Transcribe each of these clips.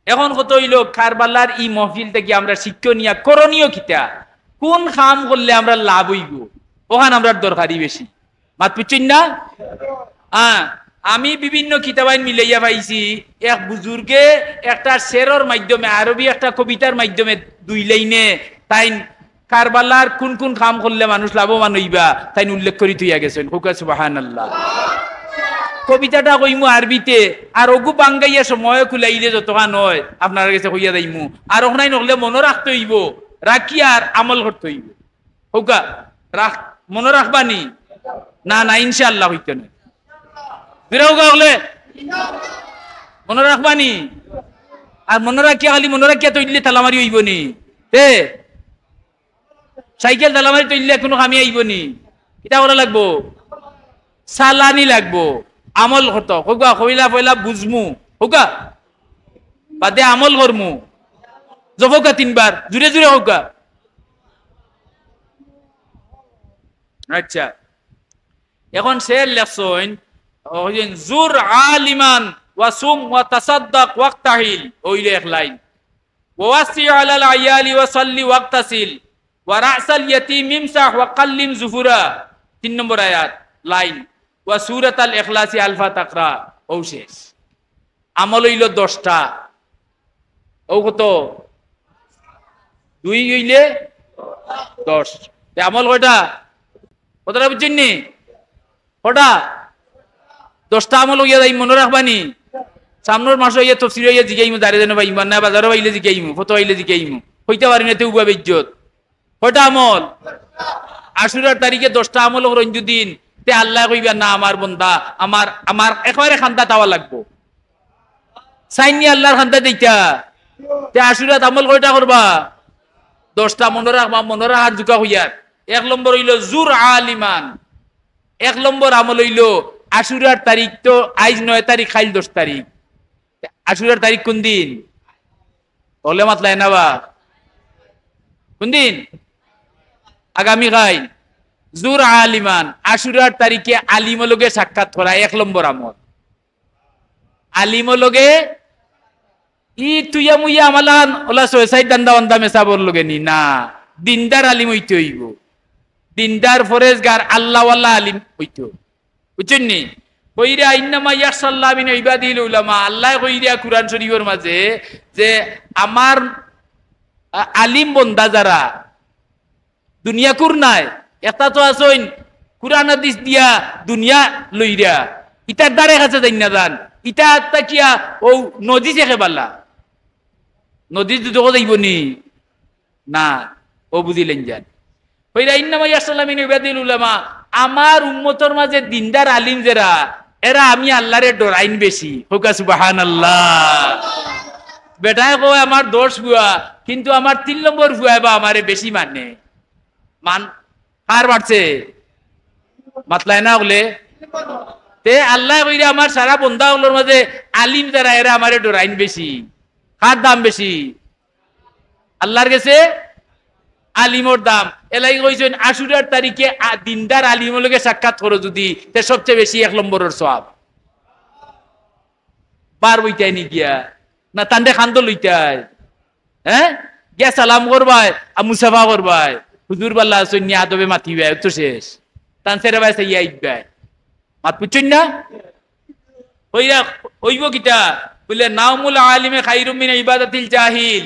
এখন কত হইল কারবালার ই মহফিল থেকে আমরা শিক্ষণীয় করণীয় কিতা কোন কাম করলে আমরা লাভ হইব ওখানে আমরা দরকারি বেশি মাত বুঝছেন না আমি বিভিন্ন কিতাবাইন মিলাইয়া পাইছি এক বুজুর্গে একটা শেরর মাধ্যমে আরবি একটা কবিতার মাধ্যমে দুই লাইনে তাই কারবালার কোন কোন কাম করলে মানুষ লাভবান হইবা তাই উল্লেখ করি তুইয়া গেছেন সুবহানাল্লাহ। কবিতাটা কইমু আরবিতে আর ওগু বাঙ্গাইয়া সময় খুলাইলে যতখান হয় আপনার কাছে কইয়া যাইমু আর ওখানে নহলে মনে রাখতে হইব রাখি আর আমল করতে হইব হোকা রাখ মনে রাখবানি না না ইনশাআল্লাহ হইতে না বিরাউগা হলে মনে রাখবানি আর মনে রাখিয়া খালি মনে রাখিয়া তৈলে তালামারি হইব নি সাইকেল তালামারি তৈলে কোনো কামি আইব নি এটা করা লাগবো সালানি লাগবো আমল করতো হোকা কইলা পয়লা বুঝমু হোকা বাদে আমল করমু জবকা 3 বার জুড়ে জুড়ে হোকা। আচ্ছা এখন সে লেখছেন জুর আলিমান ওয়াসুম ওয়া তাসাদ্দাক ওয়াক্তাহিল ওইলে এক লাইন ওয়াসি আলাল আয়ালি ওয়াসাল্লি ওয়াক্তাসিল ওয়া রাসাল ইয়াতিম ইমসাহ ওয়া কাল্লিম যুফুরা 3 নম্বর আয়াত লাইন ওয়া সূরাতাল ইখলাসি আলফা তাকরা ও শেষ আমল হইল 10টা ও কত 2 হইলে 10 তে আমল কয়টা কতটা বুঝছেন নি কটা 10টা আমল হইয়া যাই মনে রাখবানি সামনের মাস হইয়া তফসির হইয়া জিগাইমু দাঁড়িয়ে যেন ভাই ইমান না বাজারও পাইলে জিগাইমু ফটো হইলে জিগাইমু হইতে পারি না তেউ বা ইজ্জত কয়টা আমল আশুরার তারিখে 10টা আমল রঞ্জু দিন তে আল্লাহ কইবা না আমার বন্দা আমার আমার একেবারে খান্দা তাওয়া লাগবো সাইনি আল্লাহর খান্দা দেইতা তে আশুরাত আমল কয়টা করবা 10টা মনে রাখবা মনে রাখার জুকা হইয়ার 1 নম্বর হইল জুর আলিমান 1 নম্বর আমল হইল আশুরার তারিখ তো আজ 9 তারিখ খাইল 10 তারিখ আশুরার তারিখ কোন দিন বলে মাতলাই না বা কোন দিন আগামী খাইল জুর আলিমান আশুরার তারিখে আলিমলগে সাক্ষাৎ করা 1 নম্বর আমল আলিমলগে ই তুইয়া মুইয়া আমালান ওলা সুইসাইড দান্দা বান্দা মেসাবর লগে নি না দিনদার আলিম হইতে হইব দিনদার ফরেজগার আল্লাহ ওয়াল্লাহ আলিম হইতো বুঝছেন নি কইরা ইন্নামা ইয়াসাল্লাহু মিন ইবাদিল উলামা আল্লাহ কইরা কুরআন শরীফের মাঝে যে আমার আলিম বান্দা যারা দুনিয়া কুর নাই এটা তো আসইন কুরআন হাদিস দিয়া দুনিয়া লইরা ইতার দ্বারে কাছে যাই না জান ইটা তাকিয়া ও নদী থেকে বালা নদী তো দেখো যাইব নি না ও বুঝিলেন যান কইরা ইন্নামা ইয়াসাল্লাহু মিন ইবাদিল উলামা আমার উম্মতর মাঝে দিনদার আলিম যারা এরা আমি আল্লাহরে ডরাইন বেশি হোকা সুবহানাল্লাহ বেটায় কয় আমার দোষ বুয়া কিন্তু আমার 3 নম্বর বুয়া বা আমারে বেশি মানে মান কার বাড়ছে মাতলাই না বলে তে আল্লাহ কইরা আমার সারা বন্দা গুলোর মাঝে আলিম যারা এরা আমারে ডরাইন বেশি কার দাম বেশি আল্লাহর কাছে আলিমর দাম এলাই কইছেন আশুরার তারিখে দিনদার আলিমর লগে সাক্ষাৎ করো যদি তে সবচেয়ে বেশি 1 নম্বরের সওয়াব বার বইতাই নি গিয়া না তান্ডে খান্দ লইতাই হ্যাঁ গিয়া সালাম করবাই আর মুসাফা করবাই হুজুর বাল্লাহ সৈন্য আদবে মাতিবে তো শেষ তান সেরা ভাই সাইয়া আইবাই মাত বুঝছেন না কইরা হইব কিটা বলে নাউমুল আলিমে খায়রুম মিন ইবাদাতিল জাহিল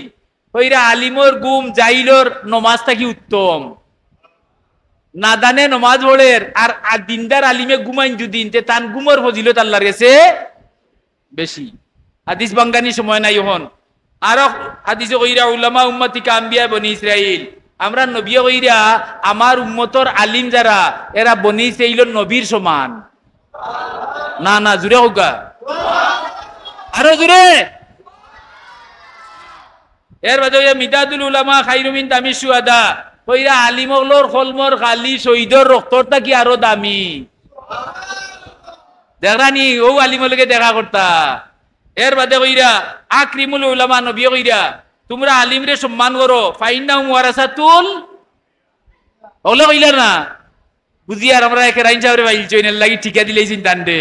কইরা আলিমর গুম জাহিলর নমাজ থাকি উত্তম নাদানে নমাজ পড়ের আর দিনদার আলিমে ঘুমাইন যদিন তে তান গুমর ফজিলত আল্লাহর কাছে বেশি হাদিস বাঙ্গানি সময় নাই এখন আর হাদিসে কইরা উলামা উম্মতিকা আম্বিয়া বনি ইসরাইল আমরা নবী কইরা আমার উম্মতর আলিম যারা এরা বনি ইসরাইলের নবীর সমান না না জুড়ে হোকা আরো জুড়ে এর বাদে মিদাদুল উলামা খায়রুম মিন দামি শুহাদা কইরা আলিমগুলোর কলমর খালি শহীদর রক্তটা কি আরো দামি দেখরানি ও আলিমলকে দেখা করতা এর বাদে কইরা আকরিমুল উলামা নবী কইরা তোমরা আলিমরে সম্মান করো ফাইন্নাহুম ওয়ারাসাতুল ওলা কইলা না বুঝি আর আমরা একে রাইন সাহেবের বাইল চইনের লাগি ঠিকা দিলেইছিন তান্ডে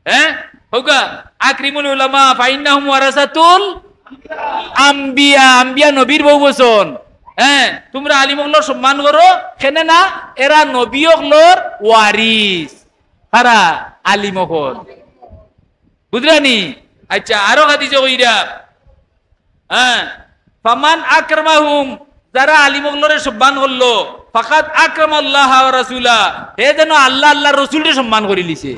হ্যাঁ হোকা আকরিমুল উলামা ফাইন্নাহুম ওয়ারাসাতুল আম্বিয়া, আম্বিয়া নবীর বহু বচন। হ্যাঁ, তোমরা আলিমগুলোর সম্মান করো, কেনে না এরা নবীগুলোর ওয়ারিস। কারা? আলিমগল। বুঝলানি? আচ্ছা, আরো হাদিসে কইরা, হ্যাঁ, ফামান আকরামাহুম, যারা আলিমগুলোর সম্মান করলো, ফাকাদ আকরামাল্লাহ ওয়া রাসূলা, হে যেন আল্লাহ আল্লাহর রাসূলকে সম্মান করে লিছে।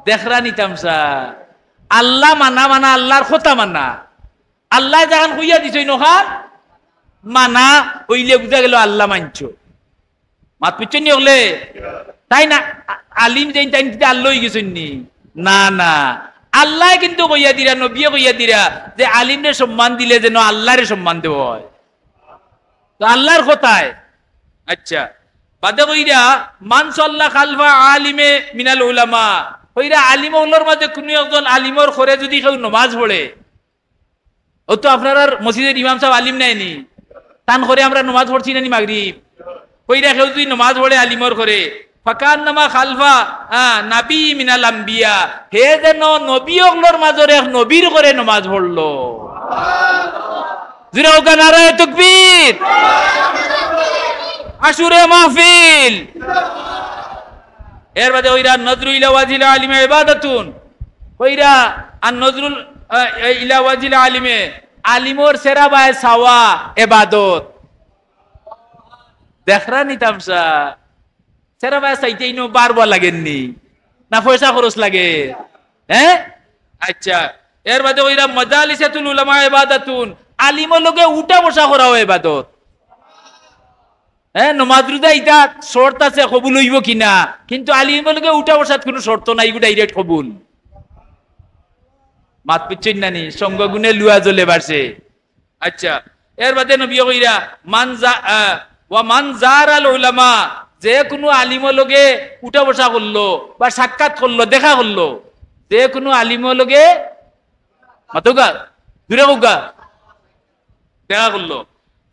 দেখরানি তামসা, আল্লাহ মানা মানা আল্লাহর কথা মানা। আল্লাহ যখন কইয়া দিছই নখান মানা হইলে বুঝা গেল আল্লাহ মানছো। মাত পিছন নি হলে তাই না? আলিম যেন তাই আল্লাহ হয়ে গেছেন নি? না না, আল্লাহ কিন্তু কইয়া দিরা, নবী কইয়া দিরা যে আলিমরে সম্মান দিলে যেন আল্লাহরে সম্মান দেব হয়, তো আল্লাহর কথায়। আচ্ছা, বাদে কইরা মান সাল্লা খালফা আলিমে মিনাল উলামা, কইরা আলিম ওগুলোর মাঝে কোনো একজন আলিমর ঘরে যদি কেউ নমাজ পড়ে, ও তো আপনার মসজিদের ইমাম সাহেব আলিম নাইনি, তান করে আমরা নমাজ পড়ছি না নি মাগরিব, কইরা কেউ যদি নমাজ পড়ে আলিমর ঘরে, ফাকান্নামা খালফা নাবী মিনাল আম্বিয়া, হে যেন নবী ওগুলোর মাঝে এক নবীর করে নমাজ পড়লো। জিরা ওকা নারায়ে তাকবীর, আশুরে মাহফিল। এর বাদে ওইরা নজরু ইলা ওয়াজিল আলিমে ইবাদাতুন, ওইরা আর নজরুল ইলা ওয়াজিল আলিমে, আলিমর সেরা বায় সাওয়া ইবাদত। দেখরানি তামসা, সেরা বায় চাইতেই নো বারবার লাগেননি না পয়সা খরচ লাগে? হ্যাঁ, আচ্ছা। এর বাদে ওইরা মাজালিসাতুল উলামা ইবাদাতুন, আলিমর লগে উঠা বসা করাও ইবাদত। হ্যাঁ, নমাজ রোজা ইটা শর্ত আছে কবুল হইব কিনা, কিন্তু আলিমের লগে উঠা বসাত কোনো শর্ত নাই, ডাইরেক্ট কবুল। মাত পিচ্ছেন নানি, সঙ্গ গুণে লুয়া জ্বলে বাড়ছে। আচ্ছা, এর বাদে নবী কইরা মান জারাল উলামা, যে কোনো আলিমের লগে উঠা বসা করলো বা সাক্ষাৎ করলো, দেখা করলো, যে কোনো আলিমের লগে মাতুগা দূরে হোগা দেখা করলো,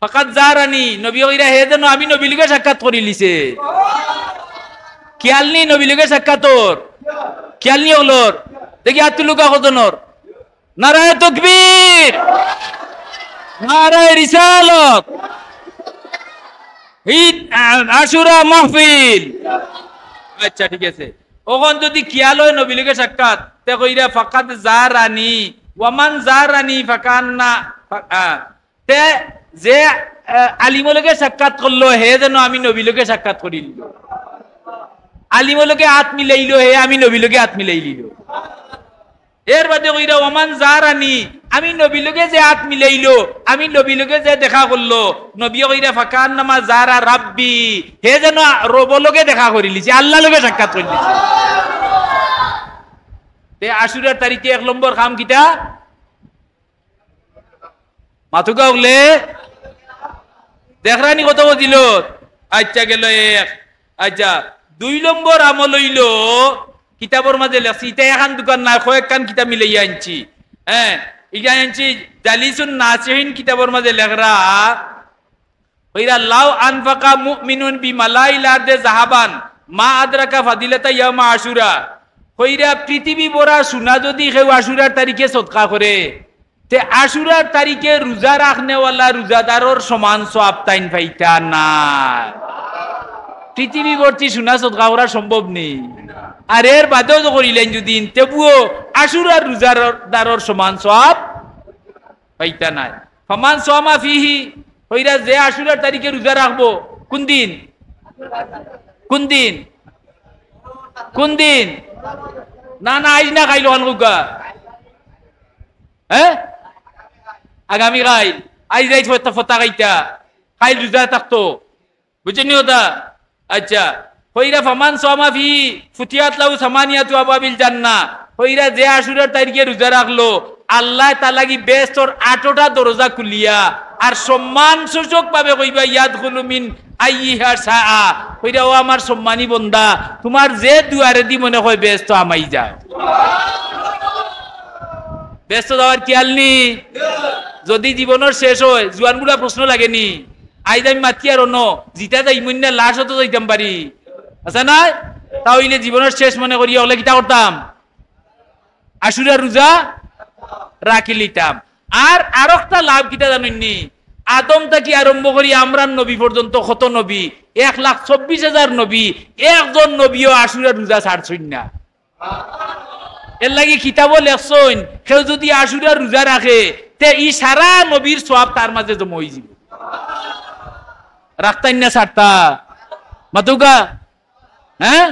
ফাকাদ জারানি, নবী কইরা হে যেন আমি নবী লগে সাক্ষাৎ করি লিছে। খেয়াল নি নবী লগে সাক্ষাতর, খেয়াল নি ওগুলোর। দেখি হাত তুলুকা কতনর? নারায়ে তাকবীর, নারায়ে রিসালাত, ঈদ আশুরা মাহফিল। আচ্ছা, ঠিক আছে। ওখন যদি খেয়াল হয় নবী লগে সাক্ষাৎ, তে কইরা ফাকাদ জারানি ওয়ামান জারানি ফাকান্না, তে যে আলিমলকে সাক্ষাৎ করলো হে যেন আমি নবীলকে সাক্ষাৎ করিল। আলিমলকে হাত মিলাইলো হে আমি নবীলকে হাত মিলাইলিল। এর বাদে কইরা ওমান জারানি, আমি নবীলকে যে হাত মিলাইলো, আমি নবীলকে যে দেখা করলো, নবী কইরা ফাকান্নামা জারা রাব্বি, হে যেন রবলকে দেখা করিলিছে, আল্লাহ লগে সাক্ষাৎ করিলিছে। তে আশুরার তারিখে 1 নম্বর কাম কিটা? মাথুকা হলে দেখরানি কত দিল? আচ্ছা, গেল 1। আচ্ছা, 2 নম্বর আমল হইল কিতাবর মাঝে লেখছি, এটা এখন দোকান না, কয়েকখান কিতাব মিলাইয়া আনছি। হ্যাঁ, এটা আনছি জালিসুন নাসিহিন কিতাবর মাঝে লেখরা, কইরা লাউ আনফাকা মুমিনুন বিমালাইল আরদে যাহাবান মা আদরাকা ফাদিলাতা ইয়াউম আশুরা, কইরা পৃথিবী ভরা সোনা যদি কেউ আশুরার তারিখে সদকা করে, তে আশুরার তারিখে রোজা রাখনেওয়ালা রোজাদারর সমান সওয়াব তাইন পাইতা না। পৃথিবী ভর্তি সোনা সদকা করা সম্ভব নেই। আর এর বাদেও তো করিলেন যদি, তেবুও আশুরার রোজাদারর সমান সওয়াব পাইতা নাই। ফামান সামা ফিহি, কইরা যে আশুরার তারিখে রোজা রাখবো, কোন দিন? কোন দিন? কোন দিন? না না, আইজ না খাইলো আনগুগা। হ্যাঁ, আগামী খাইল, আইজ যাই ফতা খাইতা, খাইল রোজা থাকতো, বুঝছেন ওটা? আচ্ছা, কইরা ফামান সামা ফি ফুতিয়াত লাহু সামানিয়াতু আবাবিল জান্নাহ, কইরা যে আশুরার তারিখে রোজা রাখলো, আল্লাহ তাআলা কি বেহেশতের 8টা দরজা খুলিয়া আর সম্মান সূচক ভাবে কইবা ইয়াদখুলু মিন আইয়িহা সাআ, কইরা ও আমার সম্মানী বান্দা, তোমার যে দুয়ারে দি মনে হয় বেহেশত আমাই যাও। বেহেশত যাওয়ার খেয়াল নি? যদি জীবনের শেষ হয়, জুয়ানগুলা প্রশ্ন লাগেনি, আইজ আমি মাতি আর অন্য জিতা যাই মন্যা লাশ হতো যাইতাম পারি, আচ্ছা না? তাহলে জীবনের শেষ মনে করি হলে কিটা করতাম? আশুরা রোজা রাখি লিতাম। আর একটা লাভ কিটা জানেননি, আদম থেকে আরম্ভ করি আমরা নবী পর্যন্ত কত নবী, 1,24,000 নবী, একজন নবীও আশুরা রোজা ছাড়ছইন না। এর লাগি কিতাব লেখছইন কেউ যদি আশুরা রোজা রাখে তে ই সারা নবীর সওয়াব তার মাঝে জমা হয়ে যাবে। রাখতাই না ছাড়তা মাতুকা? হ্যাঁ,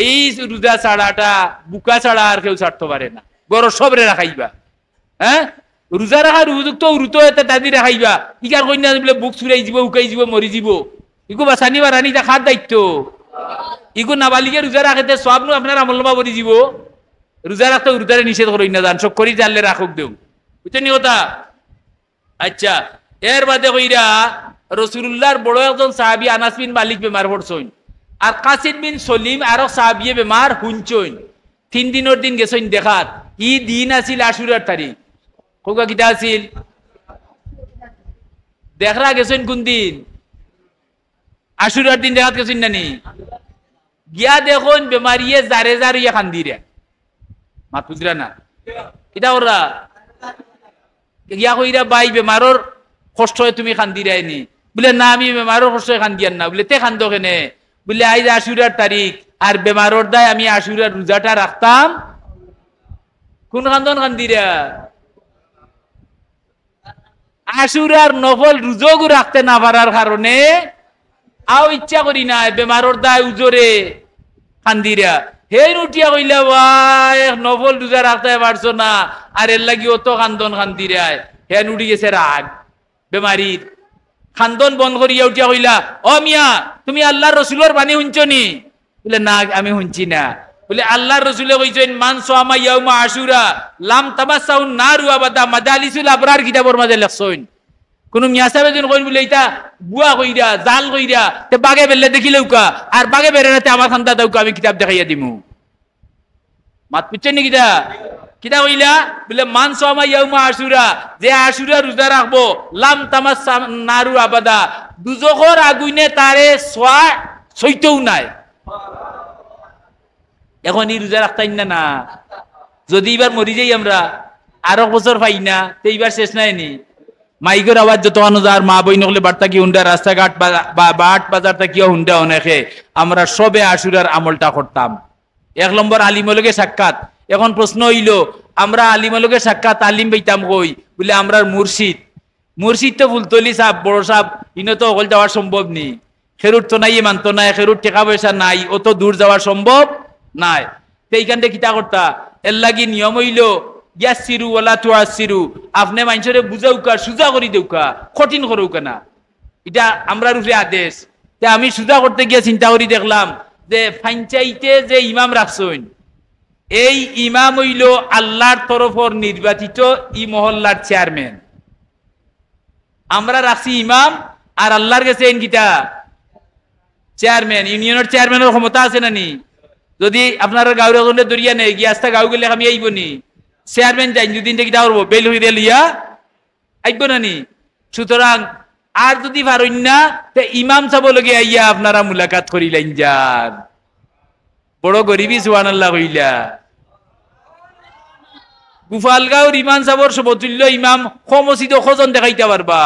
এই রোজা ছাড়াটা বুকা ছাড়া আর কেউ ছাড়তে পারে না। বড় সবরে রাখাইবা। হ্যাঁ, রোজা রাখার উপযুক্ত ঋতু এতে তাদি রাখাইবা। ইকার কন্যা বলে বুক চুরাই যাব, উকাই যাব, মরি যাব। ইগো বাসানি বা রানী দেখার দায়িত্ব। ইগো নাবালিকে রোজা রাখেতে সব নু আপনার আমলমা মরি যাব। রোজা রাখতে রোজারে নিষেধ করি না, জান সব করি জানলে রাখক দেও। বুঝছেন কথা? আচ্ছা, এর বাদে কইরা রসুল্লাহর বড় একজন সাহাবী আনাস বিন মালিক বেমার পড়ছইন, আর কাসিম বিন সলিম আরো সাহাবিয়ে বেমার হুঞ্চইন। 3 দিনের দিন গেছইন দেখাত। ই দিন আছিল আশুরার তারিখ। কোকা কিটা আছিল? দেখরা গেছইন কোন দিন? আশুরার দিন দেখাত গেছইন নানি? গিয়া দেখুন বেমারিয়ে জারে জারিয়ে খান্দিরে মাত বুঝরা না কিটা ওরা গিয়া কইরা বাই বেমারর কষ্ট হয় তুমি খান্দিরাই নি? বলে না আমি বেমারর কষ্ট হয় খান্দিয়ান না। বলে তে খান্দ কেনে? বলে আইজ আশুরার তারিখ আর বেমারর দায় আমি আশুরার রোজাটা রাখতাম। কোন খান্দন খান্দিরা? আশুরার নফল রোজাও রাখতে না পারার কারণে আও ইচ্ছা করি না বেমারর দায় উজরে খান্দিরা। হেন উঠিয়া কইলা ভাই নফল রোজা রাখতে পারছো না আর এর লাগি অত খান্দন খান্দিরায়। হেন উঠি গেছে রাগ বেমারির। খান্দন বন্ধ করিয়া উঠিয়া কইলা, ও মিয়া তুমি আল্লাহর রসুলের বাণী শুনছনি? বলে না আমি শুনছি না। বলে আল্লাহর রসুলে কইছেন মান সামা ইয়াউমা আশুরা লাম তামাসাউন নারু আবাদা মাদালিসুল আবরার কিতাবের মাঝে লেখছইন। কোন মিয়া সাহেব যেন কইন বলে এটা বুয়া কইরা জাল কইরা তে বাগে বেলে দেখিলেও কা আর বাগে বেরে রাতে আমার খান্দা দাও আমি কিতাব দেখাইয়া দিমু। মাত পিছন নি কিটা কিটা কইলা? বলে মান সামা ইয়াউমা আশুরা, যে আশুরা রোজা রাখবো লাম তামাসা নারু আবাদা, দুজখর আগুনে তারে সোয়া সইতেও নাই। এখন এই রোজা রাখতাই না না? যদি এবার মরি যাই আমরা আরো বছর পাই না তো এইবার শেষ নাই নি? মাইকের আওয়াজ যত অনুযার মা বই নকলে বার্তা কি হুন্ডা রাস্তাঘাট বাট বাজার কিও হুন্ডা অনেকে আমরা সবে আশুরার আমলটা করতাম। 1 নম্বর আলিমলকে সাক্ষাৎ। এখন প্রশ্ন হইল আমরা আলিমলকে সাক্ষাৎ আলিম পাইতাম কই? বলে আমরা মুর্শিদ তো ফুলতলি সাহ বড় সাহ ইনো তো অকল যাওয়ার সম্ভব নি। খেরুট তো নাই মানত নাই, খেরুট টাকা পয়সা নাই, অত দূর যাওয়ার সম্ভব নাই। তো এইখান থেকে কিতা করতা? এর লাগি নিয়ম হইল ইয়াসিরু ওয়ালা তুআসিরু, আপনি মানুষরে বুঝাউকা সুজা করি দেউকা, কঠিন করুকা না। এটা আমরা রূপে আদেশ। তে আমি সুজা করতে গিয়ে চিন্তা করি দেখলাম যে পঞ্চায়েতে যে ইমাম রাখছেন এই ইমাম হইল আল্লাহর তরফর নির্বাচিত ই মহল্লার চেয়ারম্যান। আমরা রাখছি ইমাম আর আল্লাহর কাছে কিটা চেয়ারম্যান। ইউনিয়নের চেয়ারম্যানের ক্ষমতা আছে না নি? যদি আপনারা গাঁর এজনে দরিয়া নেই গিয়ে আস্তা গাঁও গেলে আমি আইব নি? চেয়ারম্যান যাই দুদিন থেকে কিটা করবো? বেল হইয়া লিয়া আইব না নি? সুতরাং আর যদি পারেন না তে ইমাম সাহেব লগে আইয়া আপনারা মুলাকাত করিলেন যান। বড় গরিবী সুবহানাল্লাহ কইলা। গোপালগাঁওর ইমাম সাহেবর সমতুল্য ইমাম সমসিদ খোঁজন দেখাইতে পারবা।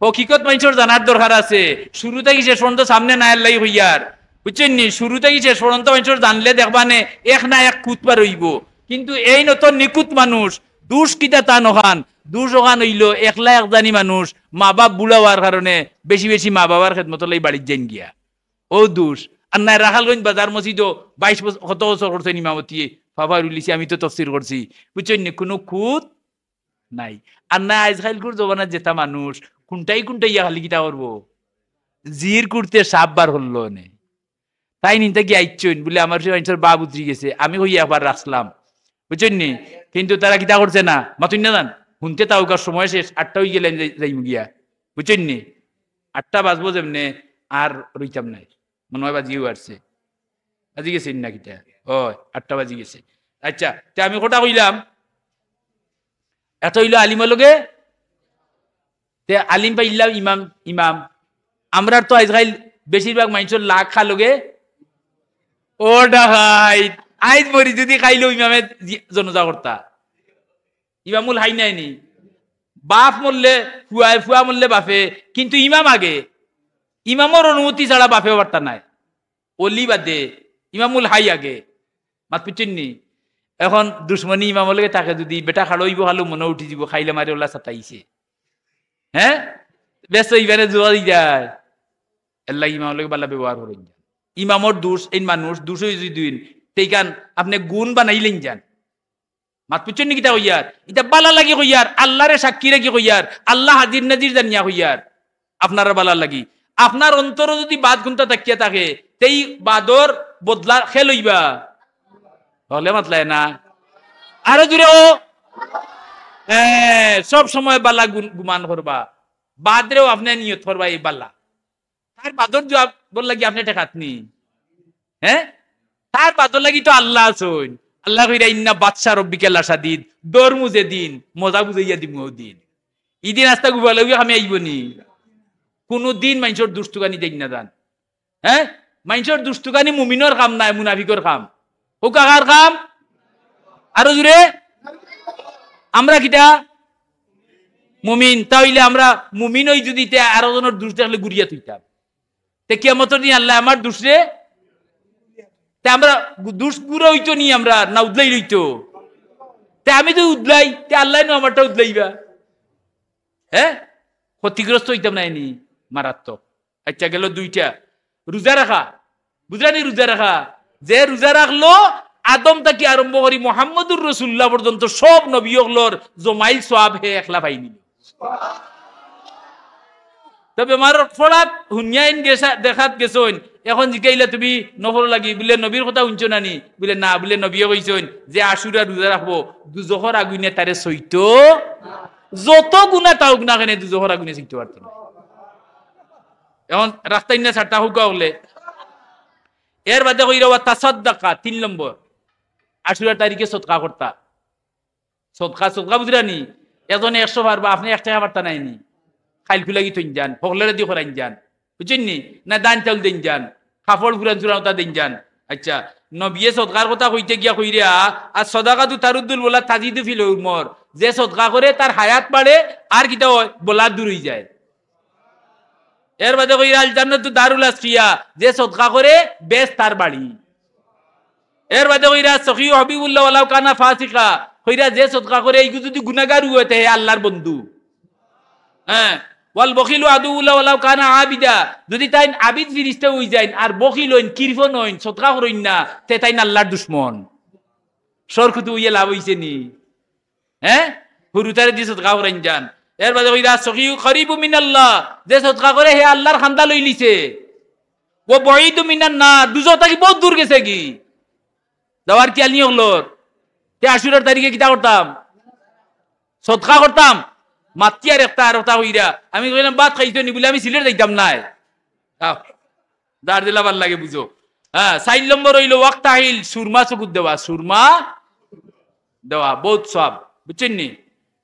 হকিকত মানুষের জানার দরকার আছে। শুরু থেকে শেষ পর্যন্ত সামনে না এলাই হইয়ার বুঝছেন নি? শুরু থেকে শেষ পর্যন্ত মানুষের জানলে দেখবানে এক না এক কুতবা রইব। কিন্তু এই নতুন নিকুত মানুষ দুষ কিটা তা নখান দুষ ওখান হইল একলা একজানি মানুষ মা বাপ বুড়া হওয়ার কারণে বেশি বেশি মা বাবার খেদমত লাই বাড়ির যাইন গিয়া ও দুষ। আর নাই রাখালগঞ্জ বাজার মসজিদও 22 কত বছর করছেন ইমামতি বাবা রুলিছি, আমি তো তফসির করছি বুঝছেন নি? কোনো খুঁত নাই। আর না আজকালকুর জবানার যেটা মানুষ কোনটাই ইয়া খালি কিটা করবো জির করতে সাপ বার হল নে তাই নিতে কি আইচন বলে আমার মানুষের বাপ উতরি গেছে আমি হইয়া আবার রাখলাম বুঝছেন নি? কিন্তু তারা কিতা করছে না মাতুন না জান শুনতে তাওকার সময় শেষ 8টা হয়ে গেলেন যাই গিয়া বুঝছেন নি? 8টা বাজবো যেমনে আর রইতাম নাই মনে হয় বাজিও আসছে বাজি গেছেন না কিটা ও 8টা বাজি গেছে। আচ্ছা তে আমি কোটা কইলাম এত হইল আলিমের লগে তে আলিম পাইলাম ইমাম ইমাম আমরা তো আজকাল বেশিরভাগ মানুষের লাখ খা লগে ও ডাহাই আইজ মরি যদি খাইলো ইমামে জনজা করতা ইমামুল হাই নাইনি বাপ মরলে ফুয়ায়, ফুয়া মরলে বাপে, কিন্তু ইমাম আগে। ইমামর অনুমতি ছাড়া বাপে বার্তা নাই, অলি বাদে ইমামুল হাই আগে। মাত পুচিননি এখন দুশ্মনী ইমামর লগে তাকে যদি বেটা খাড়ইব খালো মনে উঠি যাব খাইলে মারি ওলা চাটাইছে, হ্যাঁ ব্যস্ত ইবারে জোয়া দি যায় এল্লা ইমামর লগে বালা ব্যবহার করেন। ইমামর দোষ এই মানুষ দোষ যদি দিন সেইখান আপনি গুণ বানাইলেন যান। মাত পুচ্ছেন নাকি তা হইয়ার এটা বালা লাগি হইয়ার, আল্লাহরে সাক্ষী রাখি হইয়ার, আল্লাহ হাজির নাজির জানিয়া হইয়ার আপনার বালা লাগি। আপনার অন্তর যদি বাদ গুণটা তাকিয়া থাকে সেই বাদর বদলা খেল হইবা হলে মাতলায় না আরো জুড়ে ও সব সময় বালা গুমান করবা, বাদরেও আপনি নিয়ত করবা এই বালা। তার বাদর জবাব বল লাগি আপনি টেকাতনি, হ্যাঁ তার বাদর লাগি তো আল্লাহ আছেন। আল্লাহ কইরা ইন্না বাদশা রব্বিকাল আসাদিদ, দর মুজে দিন মজা বুঝাইয়া দিমু দিন। ইদিন আস্তা গুবা লইয়া আমি আইবনি কোন দিন মানুষের দুষ্টুকানি দেখ না যান। হ্যাঁ মানুষের দুষ্টুকানি মুমিনের কাম নাই, মুনাফিকর কাম। ও কাকার কাম আরো জুড়ে আমরা কিটা মুমিন, তাইলে আমরা মুমিন হই যদি আরো জনের দুষ দেখলে গুড়িয়া তুইতাম। তে কিয়ামতের দিন আল্লাহ আমার দুষরে তে আমরা দুষ গুড়া হইতো নি আমরা না উদলাই লইতো। তে আমি তো উদলাই তে আল্লাহ না আমারটা উদলাইবা, হ্যাঁ ক্ষতিগ্রস্ত হইতাম না এনি মারাত্মক। আচ্ছা গেল দুইটা রোজা রাখা, বুঝলানি রোজা রাখা যে রোজা রাখলো আদম তাকে আরম্ভ করি মোহাম্মদুর রসুল্লাহ পর্যন্ত সব নবীগুলোর জমাইল সওয়াব হে একলা পাইনি। তবে আমার ফলাত হুনিয়াইন দেখাত গেছইন এখন জিকাইলা তুমি নফল লাগি বলে নবীর কথা শুনছো নানি বলে না, বলে নবীও কইছইন যে আশুরা রোজা রাখবো দুজখর আগুনে তারে সইতো যত গুণা তাও গুণা কেনে দুজখর আগুনে সইতে পারত না। এখন রাস্তায় না ছাড়তা হুকা হলে এর বাদে কইরা তাসাদ্দাকা 3 নম্বর আশুরা তারিখে সদকা করতা। সদকা সদকা বুঝরানি এজনে 100 পারবা আপনি 1 টাকা পারতা নাইনি খাইল খুলাগি থইন যান ফকলেরে দি করাইন যান বুঝছেননি না দান চাউল দিন যান কাপড় ফুরান চুরাওতা দিন যান। আচ্ছা নবিয়ে সদকার কথা কইতে গিয়া কইরা আর সদাকাতু তারুদ্দুল বলা তাজিদু ফিল উমর, যে সদকা করে তার হায়াত বাড়ে আর কিটা হয় বলা দূর হই যায়। এর বাদে কইরা আল জান্নাতু দারুল আসফিয়া, যে সদকা করে বেশ তার বাড়ি। এর বাদে কইরা সখী হাবিবুল্লাহ ওয়ালাউ কানা ফাসিকা, কইরা যে সদকা করে এই যদি গুনাহগার হইতে হে আল্লাহর বন্ধু। হ্যাঁ ওয়াল বখিলু আদুউল্লাহ ওয়ালাউ কানা আবিদা, যদি তাই আবিদ ফিরিস্তা হই যায় আর বখিল হইন কিরফন হইন সদকা করেন না তে তাই আল্লাহর দুশমন। সরকুতু ইয়ে লাভ হইছে নি, হ্যাঁ হুরুতারে দি সদকা করেন যান। এর বাদে কইরা সখী করিবু মিনাল্লাহ, যে সদকা করে হে আল্লাহর খান্দা লই লিছে। ও বঈদু মিনান নার, দুজো থাকি বহুত দূর গেছে কি যাওয়ার কি আলনি হলোর। তে আশুরার তারিখে কিতা করতাম সদকা করতাম মাতিয়ার একটা আর একটা হইরা আমি কইলাম ভাত খাইছো নি বলে আমি সিলেট যাইতাম নাই দাঁড় দিলা ভাল লাগে বুঝো। হ্যাঁ 4 নম্বর হইলো ওয়াক্তাহিল, সুরমা চকুত দেওয়া, সুরমা দেওয়া বহুত সব বুঝছেন নি।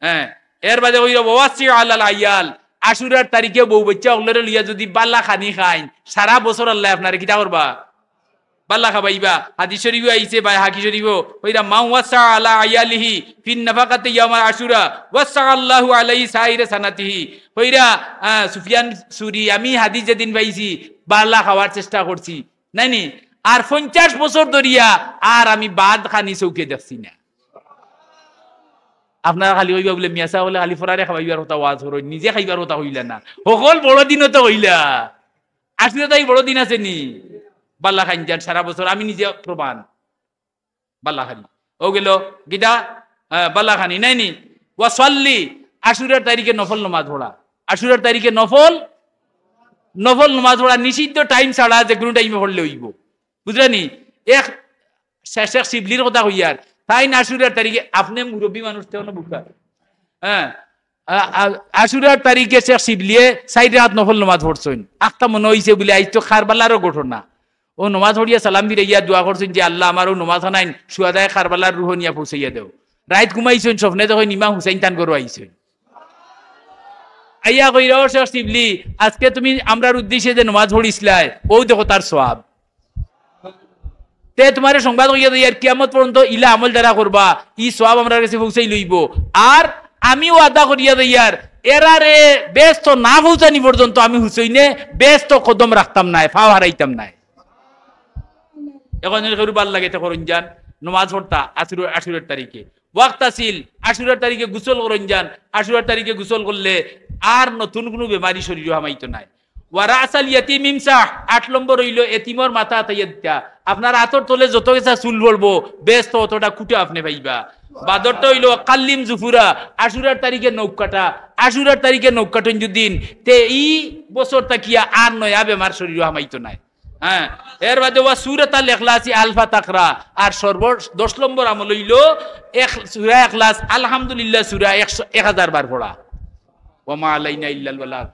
হ্যাঁ এর বাদে হইলো ওয়াসি আলাল আয়াল, আশুরার তারিখে বউ বাচ্চা ওগুলোরে লইয়া যদি বাল্লা খানি খাইন সারা বছর আল্লাহ আপনারে কিতা করবা বাল্লা খাবাইবা। হাদিস শরীফে আইছে ভাই হাকি শরীফ কইরা মা ওয়াসা আলা আয়ালিহি ফিন নাফাকাতি ইয়াম আশুরা ওয়াসা আল্লাহু আলাইহি সাইরা সানাতিহি। কইরা সুফিয়ান সুরি আমি হাদিস যেদিন পাইছি বাল্লা খাওয়ার চেষ্টা করছি নাইনি আর 50 বছর ধরিয়া আর আমি বাদ খানি চৌকে দেখছি না। আপনারা খালি হইবা বলে মিয়াসা বলে খালি ফরারে খাবাইবার কথা ওয়াজ হরই, নিজে খাইবার কথা হইলা না। সকল বড় দিনও তো হইলা, আসলে তাই বড় দিন আছে নি বাল্লা খাইন যান সারা বছর, আমি নিজে প্রমাণ বাল্লা খানি ও গেল গিটা বাল্লা খানি নাইনি। ওয়াসাল্লি, আশুরার তারিখে নফল নামাজ পড়া, আশুরার তারিখে নফল নামাজ পড়া নিষিদ্ধ টাইম ছাড়া যে কোনো টাইমে পড়লে হইব বুঝলেনি। এক শেখ শিবলির কথা হইয়ার তাই আশুরার তারিখে আপনি মুরব্বী মানুষ বুকা। হ্যাঁ আশুরার তারিখে শেখ শিবলিয়ে 4 রাত নফল নামাজ পড়ছেন, আখটা মনে হইছে বলে আইজ তো খারবালারও ঘটনা। ও নমাজ পড়িয়া সালাম ফিরাইয়া দোয়া করছেন যে আল্লাহ আমারও নমাজ হানাইন সুয়াদায় খারবালার রুহ নিয়া পৌঁছাইয়া দেও। রাইত ঘুমাইছেন স্বপ্নে দেখো ইমাম হুসাইন তান করো আইছেন আইয়া কইরা ও শেখ শিবলি আজকে তুমি আমরার উদ্দেশ্যে যে নমাজ পড়িসলাই ও দেখো তার সওয়াব। তে তোমার সংবাদ হইয়া দিয়ার কিয়ামত পর্যন্ত ইলা আমল দ্বারা করবা ই সওয়াব আমরা কাছে পৌঁছাই লইব আর আমিও আদা করিয়া দিয়ার এরারে ব্যস্ত না পৌঁছানি পর্যন্ত আমি হুসাইনে ব্যস্ত কদম রাখতাম নাই ফাও হারাইতাম নাই এখন যদি ভাল লাগে তে করুন যান নমাজ পড়তা আশুরের তারিখে ওয়াক্ত আসিল আশুরের তারিখে গোসল করুন যান আশুরের তারিখে গোসল করলে আর নতুন কোনো বেমারি শরীরে হামাইতো নাই ওয়ারা আসাল ইয়াতিম ইমসাহ 8 নম্বর হইল এতিমর মাথা তাইয়া দিতা আপনার হাতর তলে যত গেছা চুল পড়বো ব্যস্ত অতটা কুটে আপনি পাইবা বাদরটা হইল কাল্লিম জুফুরা আশুরার তারিখে নৌক কাটা আশুরার তারিখে নৌক কাটন দিন তে ই বছর তাকিয়া আর নয়া বেমার শরীরে হামাইতো নাই হ্যাঁ এর বাদে ওয়া সূরাতুল ইখলাসি আলফা তাকরা আর সর্ব 10 নম্বর আমল হইল সূরা ইখলাস আলহামদুলিল্লাহ সূরা 1000 বার পড়া ওয়া মা আলাইনা ইল্লাল বালাগ